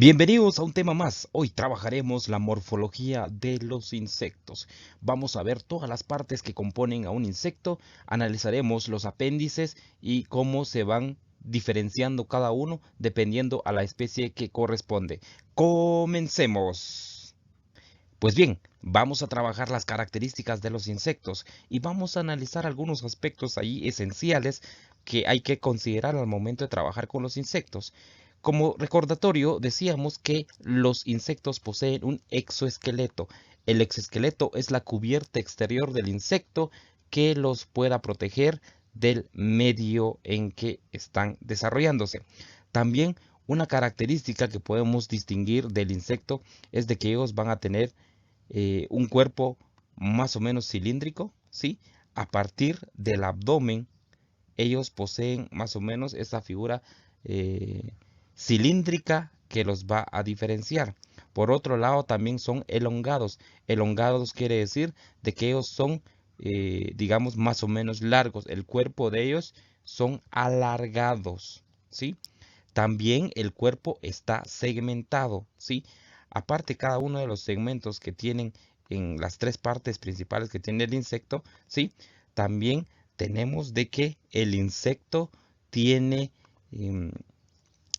Bienvenidos a un tema más. Hoy trabajaremos la morfología de los insectos. Vamos a ver todas las partes que componen a un insecto, analizaremos los apéndices y cómo se van diferenciando cada uno dependiendo a la especie que corresponde. Comencemos. Pues bien, vamos a trabajar las características de los insectos y vamos a analizar algunos aspectos ahí esenciales que hay que considerar al momento de trabajar con los insectos. Como recordatorio, decíamos que los insectos poseen un exoesqueleto. El exoesqueleto es la cubierta exterior del insecto que los pueda proteger del medio en que están desarrollándose. También una característica que podemos distinguir del insecto es de que ellos van a tener un cuerpo más o menos cilíndrico, ¿sí? A partir del abdomen, ellos poseen más o menos esa figura eh, cilíndrica que los va a diferenciar. Por otro lado, también son elongados. Elongados quiere decir de que ellos son, digamos, más o menos largos. El cuerpo de ellos son alargados, ¿sí? También el cuerpo está segmentado, ¿sí? Aparte, cada uno de los segmentos que tienen en las tres partes principales que tiene el insecto, ¿sí? También tenemos de que el insecto tiene em,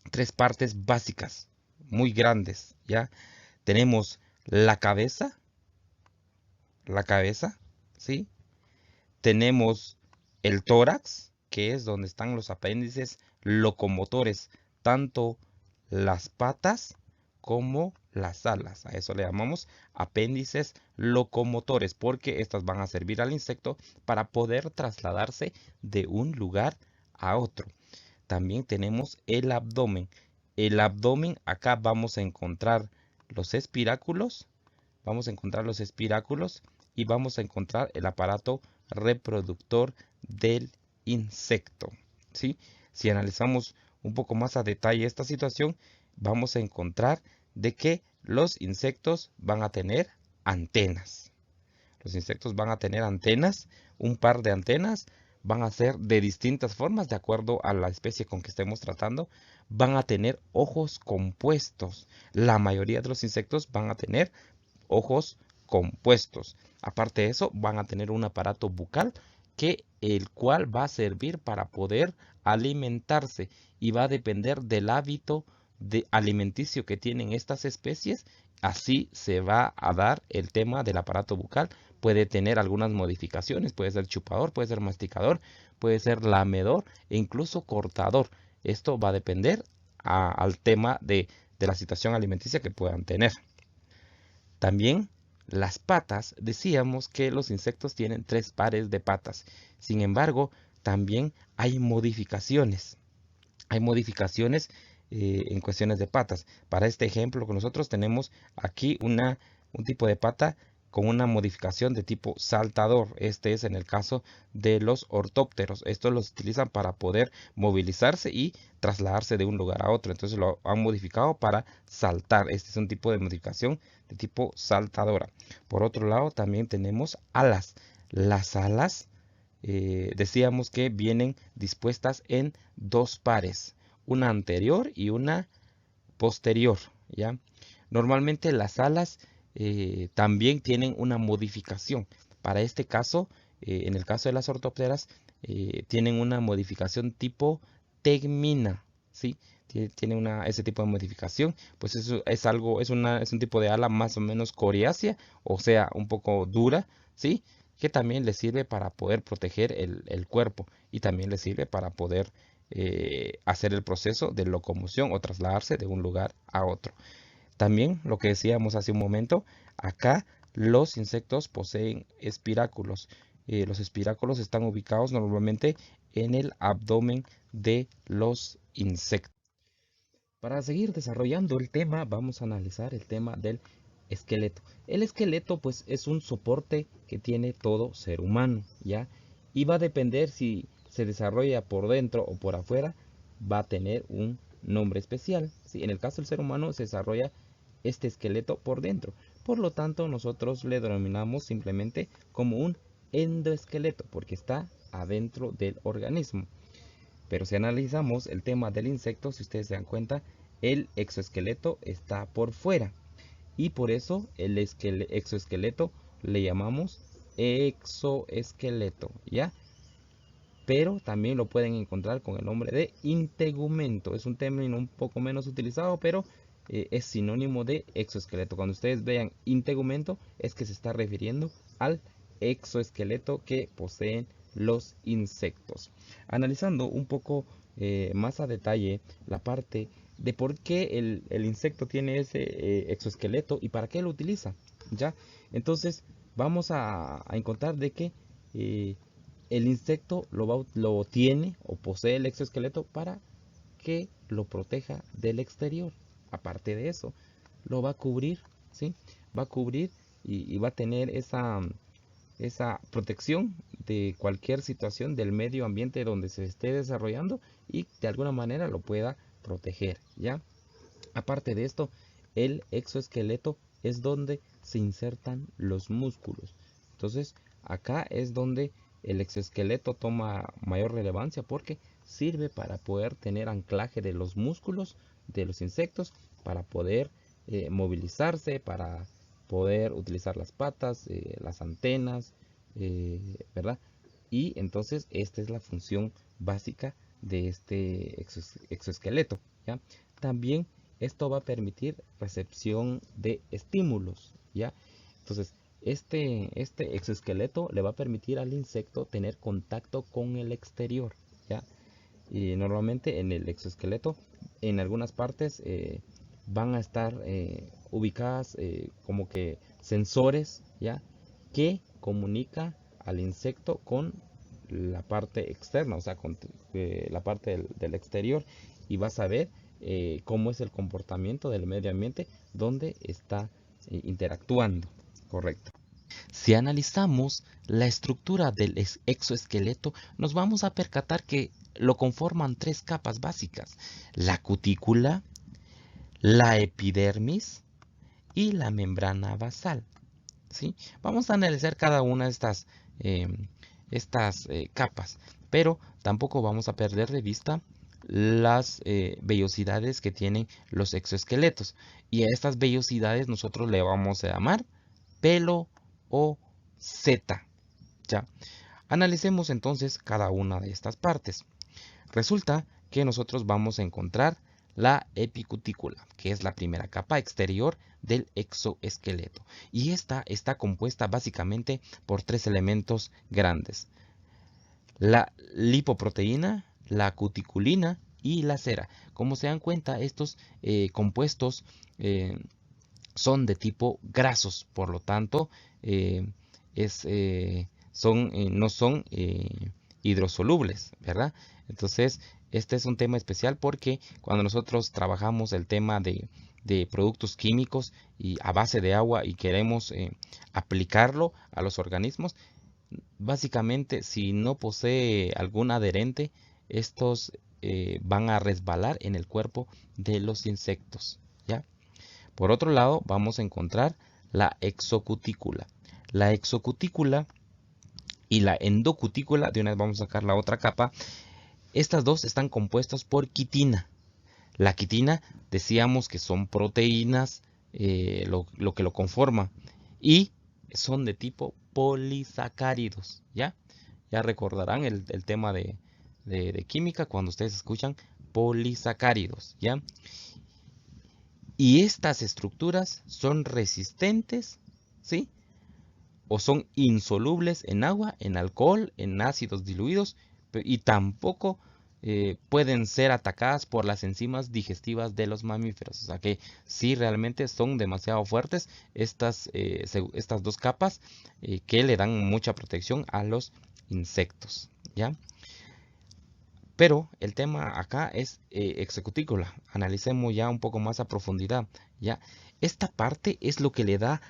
tres partes básicas, muy grandes, ¿ya? Tenemos la cabeza, ¿sí? Tenemos el tórax, que es donde están los apéndices locomotores, tanto las patas como las alas. A eso le llamamos apéndices locomotores, porque estas van a servir al insecto para poder trasladarse de un lugar a otro. También tenemos el abdomen. El abdomen, acá vamos a encontrar los espiráculos, y vamos a encontrar el aparato reproductor del insecto, ¿sí? Si analizamos un poco más a detalle esta situación, vamos a encontrar de que los insectos van a tener antenas. Los insectos van a tener antenas, un par de antenas, van a ser de distintas formas de acuerdo a la especie con que estemos tratando. Van a tener ojos compuestos. La mayoría de los insectos van a tener ojos compuestos. Aparte de eso, van a tener un aparato bucal el cual va a servir para poder alimentarse y va a depender del hábito alimenticio que tienen estas especies. Así se va a dar el tema del aparato bucal. Puede tener algunas modificaciones, puede ser chupador, puede ser masticador, puede ser lamedor e incluso cortador. Esto va a depender al tema de la situación alimenticia que puedan tener. También las patas, decíamos que los insectos tienen tres pares de patas. Sin embargo, también hay modificaciones. Hay modificaciones en cuestiones de patas. Para este ejemplo que nosotros tenemos aquí un tipo de pata con una modificación de tipo saltador. Este es en el caso de los ortópteros. Estos los utilizan para poder movilizarse y trasladarse de un lugar a otro. Entonces lo han modificado para saltar. Este es un tipo de modificación de tipo saltadora. Por otro lado, también tenemos alas. Las alas decíamos que vienen dispuestas en dos pares, una anterior y una posterior, ¿ya? Normalmente las alas también tienen una modificación. Para este caso, en el caso de las ortópteras, tienen una modificación tipo tegmina, ¿sí? Tiene ese tipo de modificación, pues eso es algo, es un tipo de ala más o menos coriácea, o sea, un poco dura, ¿sí? Que también le sirve para poder proteger el cuerpo y también le sirve para poder hacer el proceso de locomoción o trasladarse de un lugar a otro. También lo que decíamos hace un momento, acá los insectos poseen espiráculos. Los espiráculos están ubicados normalmente en el abdomen de los insectos. Para seguir desarrollando el tema, vamos a analizar el tema del esqueleto. El esqueleto, pues, es un soporte que tiene todo ser humano, ¿ya? Y va a depender si se desarrolla por dentro o por afuera, va a tener un nombre especial. ¿Sí? En el caso del ser humano se desarrolla este esqueleto por dentro. Por lo tanto, nosotros le denominamos simplemente como un endoesqueleto, porque está adentro del organismo. Pero si analizamos el tema del insecto, si ustedes se dan cuenta, el exoesqueleto está por fuera. Y por eso el exoesqueleto le llamamos exoesqueleto, ¿ya? Pero también lo pueden encontrar con el nombre de integumento. Es un término un poco menos utilizado, pero es sinónimo de exoesqueleto. Cuando ustedes vean integumento, es que se está refiriendo al exoesqueleto que poseen los insectos. Analizando un poco más a detalle la parte de por qué el insecto tiene ese exoesqueleto y para qué lo utiliza, ¿ya? Entonces vamos a encontrar de que el insecto lo tiene o posee el exoesqueleto para que lo proteja del exterior. Aparte de eso, lo va a cubrir, ¿sí? Va a cubrir y va a tener esa protección de cualquier situación del medio ambiente donde se esté desarrollando y de alguna manera lo pueda proteger, ¿ya? Aparte de esto, el exoesqueleto es donde se insertan los músculos. Entonces, acá es donde el exoesqueleto toma mayor relevancia porque sirve para poder tener anclaje de los músculos de los insectos, para poder movilizarse, para poder utilizar las patas, las antenas, ¿verdad? Y entonces esta es la función básica de este exoesqueleto, ¿ya? También esto va a permitir recepción de estímulos, ¿ya? Entonces, este exoesqueleto le va a permitir al insecto tener contacto con el exterior, ¿ya? Y normalmente en el exoesqueleto, en algunas partes van a estar ubicadas como que sensores, ¿ya? Que comunica al insecto con la parte externa, o sea, con la parte del exterior, y va a saber cómo es el comportamiento del medio ambiente donde está interactuando. Correcto. Si analizamos la estructura del exoesqueleto, nos vamos a percatar que lo conforman tres capas básicas: la cutícula, la epidermis y la membrana basal. ¿Sí? Vamos a analizar cada una de estas capas, pero tampoco vamos a perder de vista las vellosidades que tienen los exoesqueletos. Y a estas vellosidades nosotros le vamos a llamar pelo o seta. ¿Ya? Analicemos entonces cada una de estas partes. Resulta que nosotros vamos a encontrar la epicutícula, que es la primera capa exterior del exoesqueleto. Y esta está compuesta básicamente por tres elementos grandes: la lipoproteína, la cuticulina y la cera. Como se dan cuenta, estos compuestos son de tipo grasos, por lo tanto, es, no son hidrosolubles, ¿verdad? Entonces, este es un tema especial porque cuando nosotros trabajamos el tema de productos químicos y a base de agua y queremos aplicarlo a los organismos, básicamente si no posee algún adherente, estos van a resbalar en el cuerpo de los insectos, ¿ya? Por otro lado, vamos a encontrar la exocutícula. La exocutícula y la endocutícula, de una vez vamos a sacar la otra capa. Estas dos están compuestas por quitina. La quitina, decíamos que son proteínas, lo que lo conforma, y son de tipo polisacáridos, ¿ya? Ya recordarán el tema de química cuando ustedes escuchan polisacáridos, ¿ya? Y estas estructuras son resistentes, ¿sí? O son insolubles en agua, en alcohol, en ácidos diluidos, y tampoco pueden ser atacadas por las enzimas digestivas de los mamíferos. O sea que sí, realmente son demasiado fuertes estas dos capas que le dan mucha protección a los insectos, ¿ya? Pero el tema acá es exocutícula. Analicemos ya un poco más a profundidad, ¿ya? Esta parte es lo que le da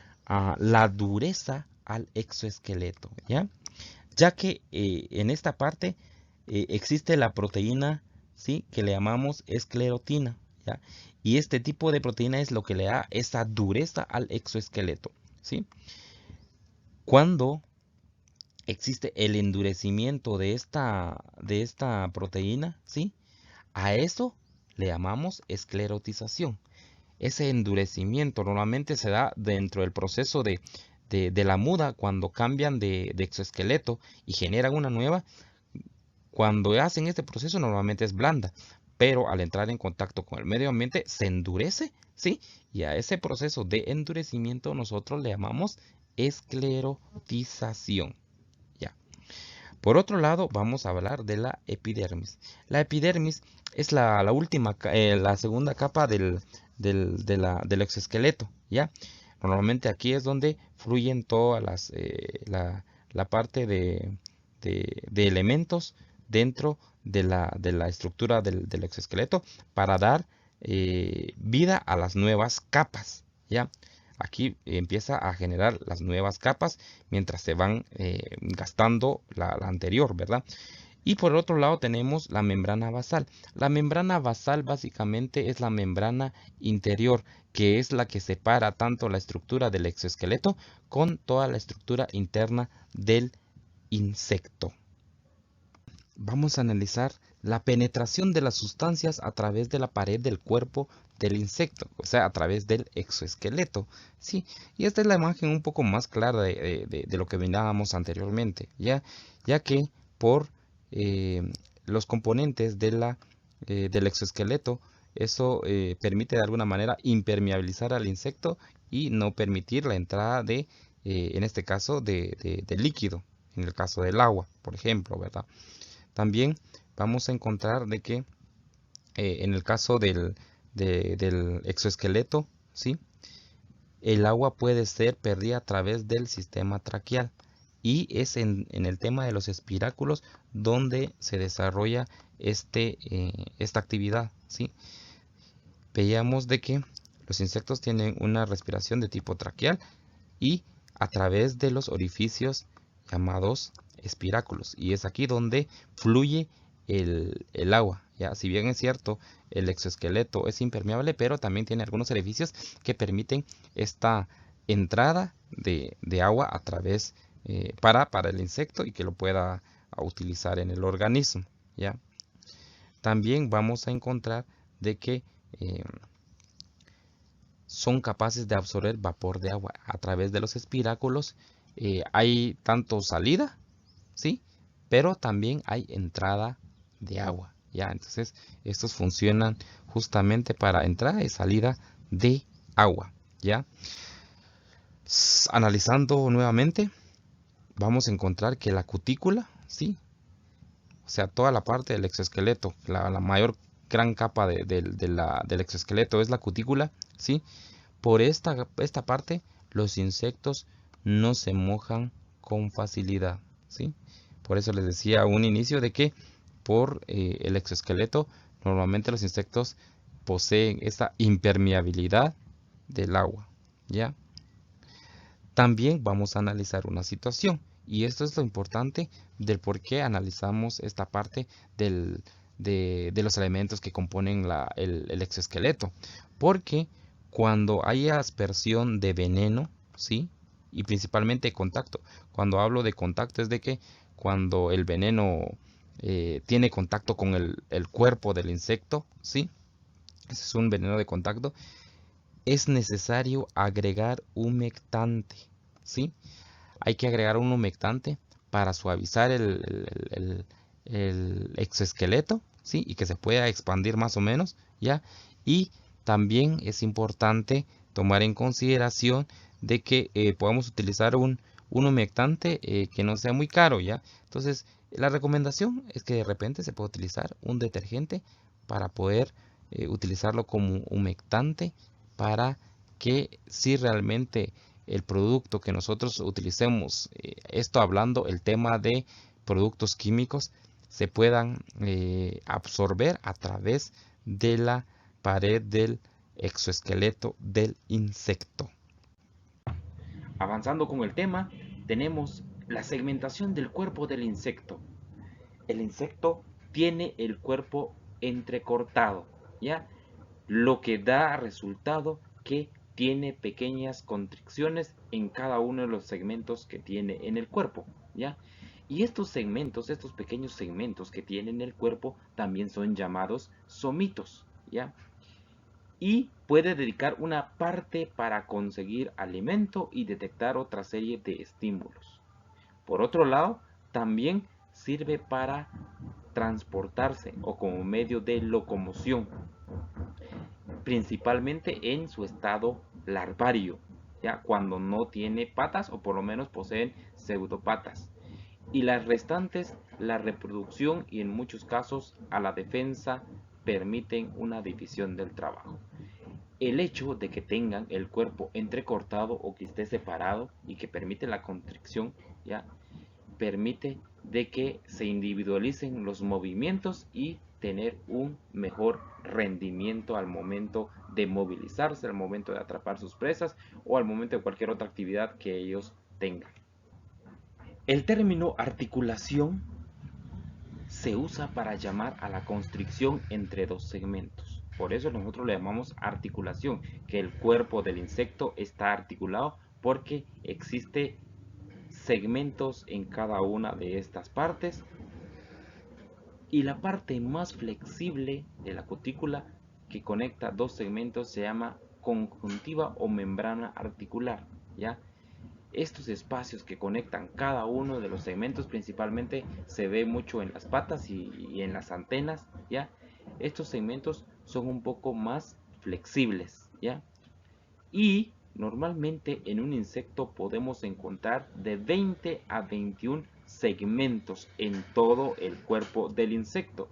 la dureza al exoesqueleto, ¿ya? Ya que en esta parte existe la proteína, ¿sí? Que le llamamos esclerotina, ¿ya? Y este tipo de proteína es lo que le da esa dureza al exoesqueleto, ¿sí? Cuando existe el endurecimiento de esta proteína, ¿sí? A eso le llamamos esclerotización. Ese endurecimiento normalmente se da dentro del proceso de la muda cuando cambian de exoesqueleto y generan una nueva. Cuando hacen este proceso normalmente es blanda, pero al entrar en contacto con el medio ambiente se endurece, ¿sí? Y a ese proceso de endurecimiento nosotros le llamamos esclerotización. Ya. Por otro lado, vamos a hablar de la epidermis. La epidermis es la última, la segunda capa del exoesqueleto, ¿ya? Normalmente aquí es donde fluyen todas la parte de elementos dentro de la estructura del exoesqueleto para dar vida a las nuevas capas, ¿ya? Aquí empieza a generar las nuevas capas mientras se van gastando la anterior, ¿verdad? Y por otro lado tenemos la membrana basal. La membrana basal básicamente es la membrana interior, que es la que separa tanto la estructura del exoesqueleto con toda la estructura interna del insecto. Vamos a analizar la penetración de las sustancias a través de la pared del cuerpo del insecto, o sea, a través del exoesqueleto, ¿sí? Y esta es la imagen un poco más clara de lo que mirábamos anteriormente, ya que por los componentes del exoesqueleto, eso permite de alguna manera impermeabilizar al insecto y no permitir la entrada en este caso, de líquido, en el caso del agua, por ejemplo, ¿verdad? También vamos a encontrar de que en el caso del exoesqueleto, ¿sí? El agua puede ser perdida a través del sistema traqueal y es en el tema de los espiráculos donde se desarrolla esta actividad, ¿sí? Veíamos de que los insectos tienen una respiración de tipo traqueal y a través de los orificios llamados espiráculos, y es aquí donde fluye el agua, ¿ya? Si bien es cierto, el exoesqueleto es impermeable, pero también tiene algunos orificios que permiten esta entrada de agua a través para el insecto y que lo pueda utilizar en el organismo, ¿ya? También vamos a encontrar de que son capaces de absorber vapor de agua a través de los espiráculos. Hay tanto salida, ¿sí? Pero también hay entrada de agua, ¿ya? Entonces, estos funcionan justamente para entrada y salida de agua, ¿ya? Analizando nuevamente, vamos a encontrar que la cutícula, ¿sí? O sea, toda la parte del exoesqueleto, la mayor gran capa del exoesqueleto es la cutícula, ¿sí? Por esta parte, los insectos no se mojan con facilidad, ¿sí? Por eso les decía a un inicio de que por el exoesqueleto, normalmente los insectos poseen esta impermeabilidad del agua, ¿ya? También vamos a analizar una situación, y esto es lo importante del por qué analizamos esta parte de los elementos que componen el exoesqueleto. Porque cuando hay aspersión de veneno, ¿sí? Y principalmente contacto. Cuando hablo de contacto es de que cuando el veneno tiene contacto con el cuerpo del insecto, ¿sí? Ese es un veneno de contacto. Es necesario agregar humectante, ¿sí? Hay que agregar un humectante para suavizar el exoesqueleto, ¿sí? Y que se pueda expandir más o menos, ¿ya? Y también es importante tomar en consideración de que podamos utilizar un humectante que no sea muy caro, ¿ya? Entonces, la recomendación es que de repente se puede utilizar un detergente para poder utilizarlo como humectante para que si realmente el producto que nosotros utilicemos, esto hablando el tema de productos químicos, se puedan absorber a través de la pared del exoesqueleto del insecto. Avanzando con el tema, tenemos la segmentación del cuerpo del insecto. El insecto tiene el cuerpo entrecortado, ¿ya? Lo que da resultado que tiene pequeñas constricciones en cada uno de los segmentos que tiene en el cuerpo, ¿ya? Y estos segmentos, estos pequeños segmentos que tiene en el cuerpo, también son llamados somitos, ¿ya? Y puede dedicar una parte para conseguir alimento y detectar otra serie de estímulos. Por otro lado, también sirve para transportarse o como medio de locomoción, principalmente en su estado larvario, ya cuando no tiene patas o por lo menos poseen pseudopatas. Y las restantes, la reproducción y en muchos casos a la defensa permiten una división del trabajo. El hecho de que tengan el cuerpo entrecortado o que esté separado y que permite la constricción, ya permite de que se individualicen los movimientos y tener un mejor rendimiento al momento de movilizarse, al momento de atrapar sus presas o al momento de cualquier otra actividad que ellos tengan. El término articulación se usa para llamar a la constricción entre dos segmentos. Por eso nosotros le llamamos articulación, que el cuerpo del insecto está articulado porque existe segmentos en cada una de estas partes. Y la parte más flexible de la cutícula que conecta dos segmentos se llama conjuntiva o membrana articular, ¿ya? Estos espacios que conectan cada uno de los segmentos principalmente se ve mucho en las patas y en las antenas, ¿ya? Estos segmentos son un poco más flexibles, ¿ya? Y normalmente en un insecto podemos encontrar de 20 a 21 segmentos en todo el cuerpo del insecto.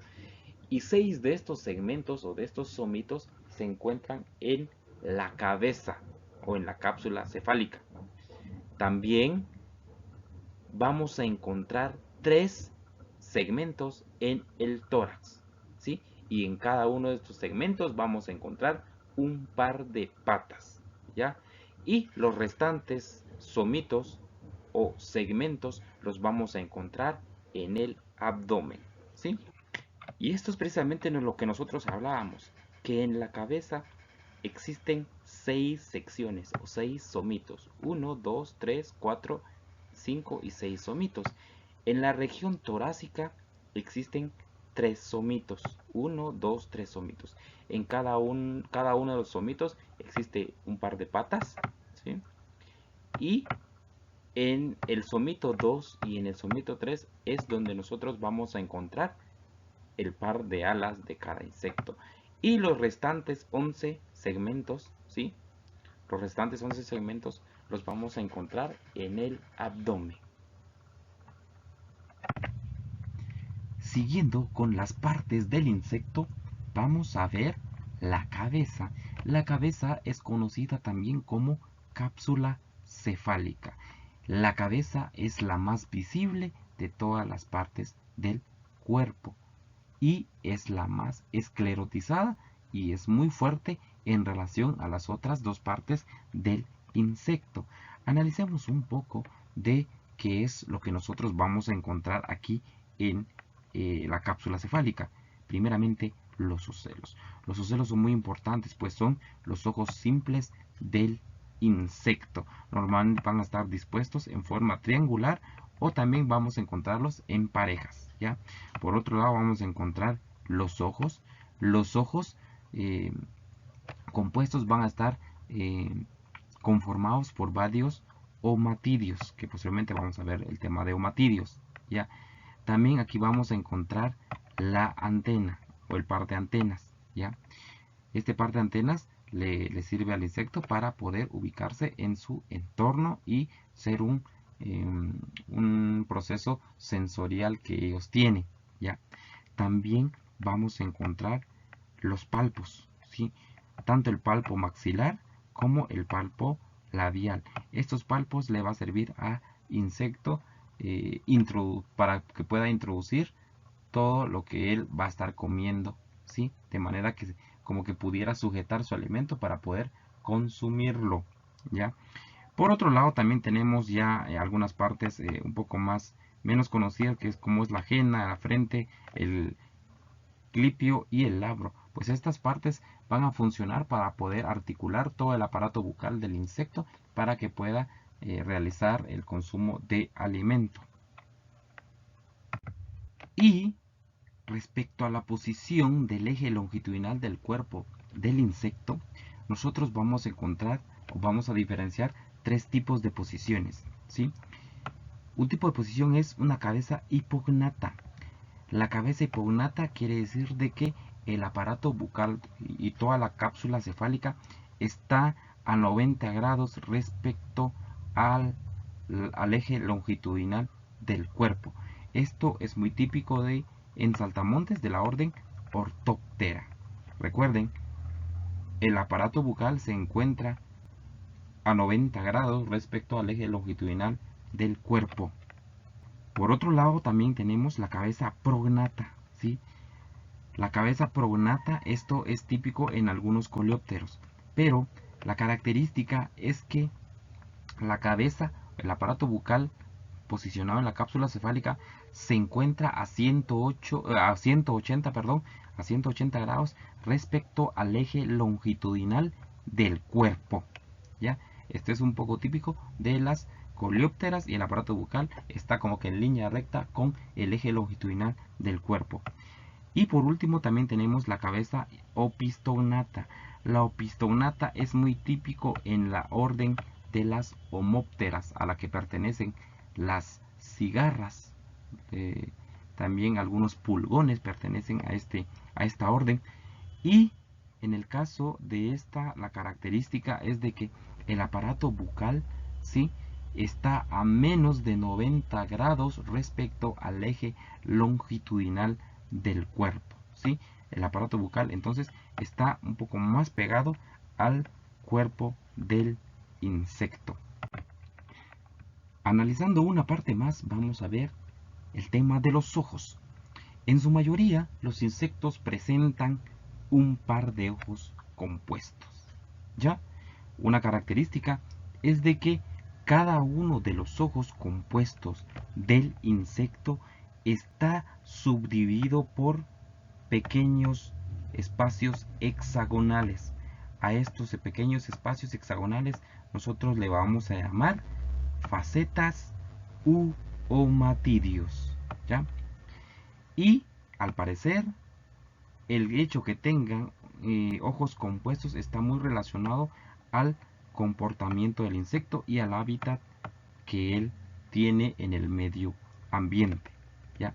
Y 6 de estos segmentos o de estos somitos se encuentran en la cabeza o en la cápsula cefálica. También vamos a encontrar 3 segmentos en el tórax, ¿sí? Y en cada uno de estos segmentos vamos a encontrar un par de patas, ¿ya? Y los restantes somitos o segmentos los vamos a encontrar en el abdomen, ¿sí? Y esto es precisamente lo que nosotros hablábamos, que en la cabeza existen 6 secciones o 6 somitos, 1, 2, 3, 4, 5 y 6 somitos. En la región torácica existen 3 somitos, 1, 2, 3 somitos. En cada uno de los somitos existe un par de patas, ¿sí? Y en el somito 2 y en el somito 3 es donde nosotros vamos a encontrar el par de alas de cada insecto. Y los restantes 11 segmentos, ¿sí? Los restantes 11 segmentos los vamos a encontrar en el abdomen. Siguiendo con las partes del insecto, vamos a ver la cabeza. La cabeza es conocida también como cápsula cefálica. La cabeza es la más visible de todas las partes del cuerpo y es la más esclerotizada y es muy fuerte en relación a las otras dos partes del insecto. Analicemos un poco de qué es lo que nosotros vamos a encontrar aquí en la cápsula cefálica. Primeramente, los ocelos. Los ocelos son muy importantes, pues son los ojos simples del insecto. Normalmente van a estar dispuestos en forma triangular o también vamos a encontrarlos en parejas, ¿ya? Por otro lado vamos a encontrar los ojos. Los ojos compuestos van a estar conformados por varios omatidios, que posteriormente vamos a ver el tema de omatidios, ¿ya? También aquí vamos a encontrar la antena o el par de antenas, ¿ya? Este par de antenas le sirve al insecto para poder ubicarse en su entorno y ser un proceso sensorial que ellos tienen, ¿ya? También vamos a encontrar los palpos, ¿sí? Tanto el palpo maxilar como el palpo labial. Estos palpos le va a servir a insecto para que pueda introducir todo lo que él va a estar comiendo, ¿sí? De manera que como que pudiera sujetar su alimento para poder consumirlo, ¿ya? Por otro lado también tenemos ya algunas partes un poco más menos conocidas, que es como es la jena, la frente, el clipio y el labro. Pues estas partes van a funcionar para poder articular todo el aparato bucal del insecto para que pueda realizar el consumo de alimento. Y respecto a la posición del eje longitudinal del cuerpo del insecto, nosotros vamos a encontrar o vamos a diferenciar tres tipos de posiciones, ¿sí? Un tipo de posición es una cabeza hipognata. La cabeza hipognata quiere decir de que el aparato bucal y toda la cápsula cefálica está a 90 grados respecto al eje longitudinal del cuerpo. Esto es muy típico en saltamontes de la orden Orthoptera. Recuerden, el aparato bucal se encuentra a 90 grados respecto al eje longitudinal del cuerpo. Por otro lado, también tenemos la cabeza prognata, ¿sí? La cabeza prognata, esto es típico en algunos coleópteros, pero la característica es que la cabeza, el aparato bucal posicionado en la cápsula cefálica, se encuentra a 180 grados respecto al eje longitudinal del cuerpo, ¿ya? Esto es un poco típico de las coleópteras y el aparato bucal está como que en línea recta con el eje longitudinal del cuerpo. Y por último también tenemos la cabeza opistognata. La opistognata es muy típico en la orden de las homópteras, a la que pertenecen las cigarras. También algunos pulgones pertenecen a esta orden. Y en el caso de esta, la característica es de que el aparato bucal, ¿sí?, está a menos de 90 grados respecto al eje longitudinal del cuerpo, ¿sí? El aparato bucal entonces está un poco más pegado al cuerpo del insecto. Analizando una parte más, vamos a ver el tema de los ojos. En su mayoría, los insectos presentan un par de ojos compuestos, ¿ya? Una característica es de que cada uno de los ojos compuestos del insecto está subdividido por pequeños espacios hexagonales. A estos pequeños espacios hexagonales nosotros le vamos a llamar facetas u omatidios, ¿ya? Y al parecer el hecho que tengan ojos compuestos está muy relacionado al comportamiento del insecto y al hábitat que él tiene en el medio ambiente, ¿ya?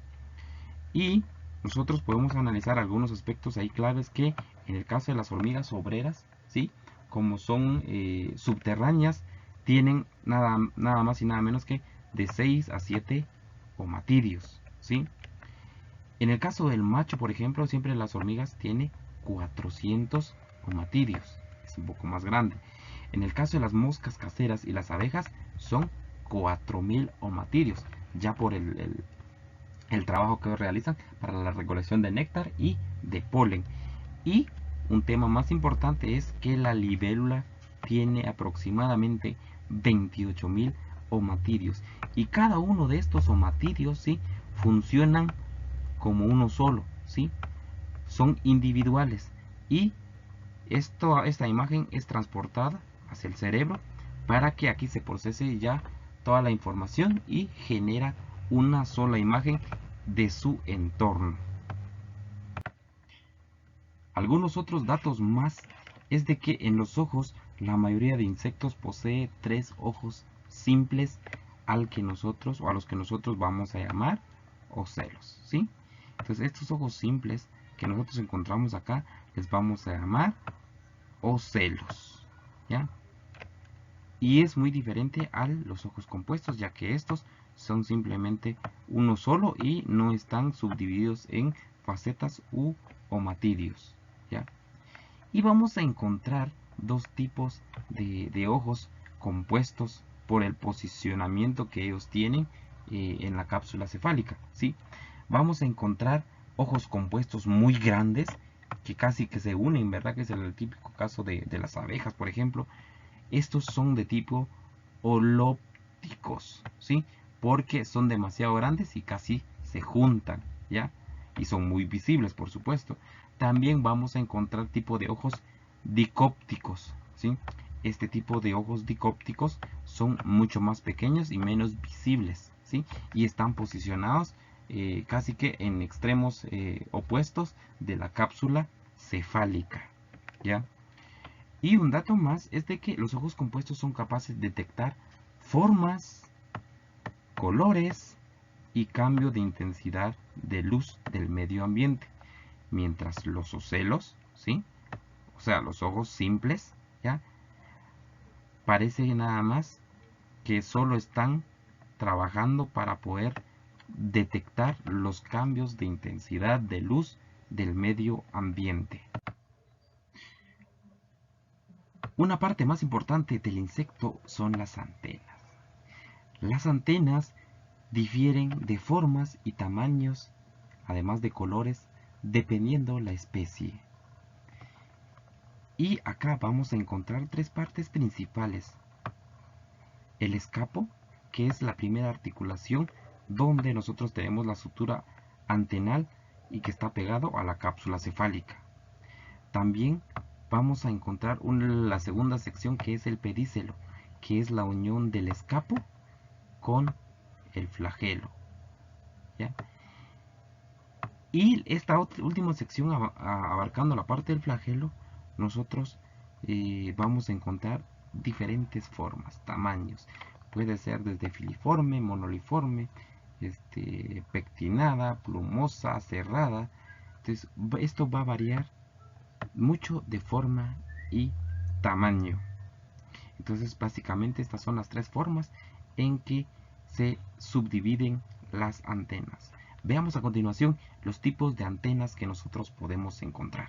Y nosotros podemos analizar algunos aspectos ahí claves que en el caso de las hormigas obreras, ¿sí?, como son subterráneas, tienen nada más y nada menos que de 6 a 7 omatidios, ¿sí? En el caso del macho, por ejemplo, siempre las hormigas tiene 400 omatidios, es un poco más grande. En el caso de las moscas caseras y las abejas son 4000 omatidios, ya por el trabajo que realizan para la recolección de néctar y de polen. Y un tema más importante es que la libélula tiene aproximadamente 28.000 omatidios, y cada uno de estos omatidios, ¿sí?, funcionan como uno solo, ¿sí? Son individuales, y esta imagen es transportada hacia el cerebro para que aquí se procese ya toda la información y genera una sola imagen de su entorno. Algunos otros datos más es de que en los ojos la mayoría de insectos posee 3 ojos simples al que nosotros o a los que nosotros vamos a llamar ocelos, ¿sí? Entonces estos ojos simples que nosotros encontramos acá les vamos a llamar ocelos, ¿ya? Y es muy diferente a los ojos compuestos, ya que estos son simplemente uno solo y no están subdivididos en facetas u omatidios, ¿ya? Y vamos a encontrar dos tipos de ojos compuestos por el posicionamiento que ellos tienen en la cápsula cefálica, ¿sí? Vamos a encontrar ojos compuestos muy grandes que casi que se unen, ¿verdad? Que es el típico caso de las abejas, por ejemplo. Estos son de tipo holópticos, ¿sí? Porque son demasiado grandes y casi se juntan, ¿ya? Y son muy visibles, por supuesto. También vamos a encontrar tipo de ojos dicópticos, ¿sí? Este tipo de ojos dicópticos son mucho más pequeños y menos visibles, ¿sí? Y están posicionados casi que en extremos opuestos de la cápsula cefálica, ¿ya? Y un dato más es de que los ojos compuestos son capaces de detectar formas, colores y cambio de intensidad de luz del medio ambiente, mientras los ocelos, ¿sí? O sea, los ojos simples, ¿ya? Parece nada más que solo están trabajando para poder detectar los cambios de intensidad de luz del medio ambiente. Una parte más importante del insecto son las antenas. Las antenas difieren de formas y tamaños, además de colores, dependiendo la especie. Y acá vamos a encontrar tres partes principales. El escapo, que es la primera articulación donde nosotros tenemos la sutura antenal y que está pegado a la cápsula cefálica. También vamos a encontrar la segunda sección, que es el pedicelo, que es la unión del escapo con el flagelo, ¿ya? Y esta última sección, abarcando la parte del flagelo, nosotros vamos a encontrar diferentes formas, tamaños. Puede ser desde filiforme, monoliforme, pectinada, plumosa, cerrada. Entonces, esto va a variar mucho de forma y tamaño. Entonces, básicamente estas son las tres formas en que se subdividen las antenas. Veamos a continuación los tipos de antenas que nosotros podemos encontrar.